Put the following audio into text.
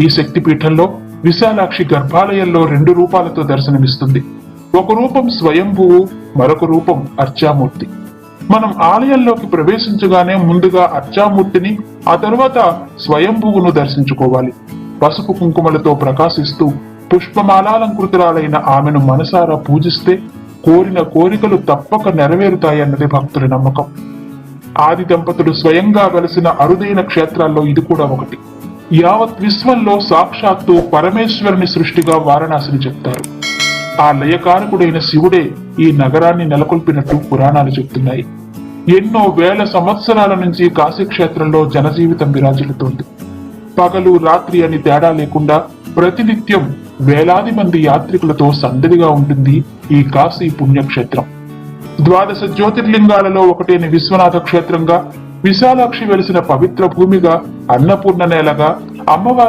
ఈ శక్తిపీఠంలో విశాలాక్షి గర్భాలయంలో 2 రూపాలతో దర్శనమిస్తుంది. ఒక రూపం స్వయంభువు, మరొక రూపం అర్చామూర్తి. మనం ఆలయంలోకి ప్రవేశించగానే ముందుగా అర్చామూర్తిని, ఆ తరువాత స్వయంభువును దర్శించుకోవాలి. పసుపు కుంకుమలతో ప్రకాశిస్తూ పుష్పమాలాలంకృతురాలైన ఆమెను మనసారా పూజిస్తే కోరిన కోరికలు తప్పక నెరవేరుతాయన్నది భక్తుల నమ్మకం. ఆది దంపతులు స్వయంగా వెలసిన అరుదైన క్షేత్రాల్లో ఇది కూడా ఒకటి. యావత్ విశ్వంలో సాక్షాత్తు పరమేశ్వరుని సృష్టిగా వారణాసిని చెప్తారు. ఆ లయకారకుడైన శివుడే ఈ నగరాన్ని నెలకొల్పినట్టు పురాణాలు చెప్తున్నాయి. ఎన్నో వేల సంవత్సరాల నుంచి కాశీక్షేత్రంలో జనజీవితం విరాజిల్లుతోంది. పగలు రాత్రి అని తేడా లేకుండా ప్రతినిత్యం వేలాది మంది యాత్రికులతో సందడిగా ఉంటుంది ఈ కాశీ పుణ్యక్షేత్రం. 12 జ్యోతిర్లింగాలలో ఒకటైన విశ్వనాథ క్షేత్రంగా, విశాలాక్షి వెలిసిన పవిత్ర భూమిగా, అన్నపూర్ణ నేలగా, అమ్మవారి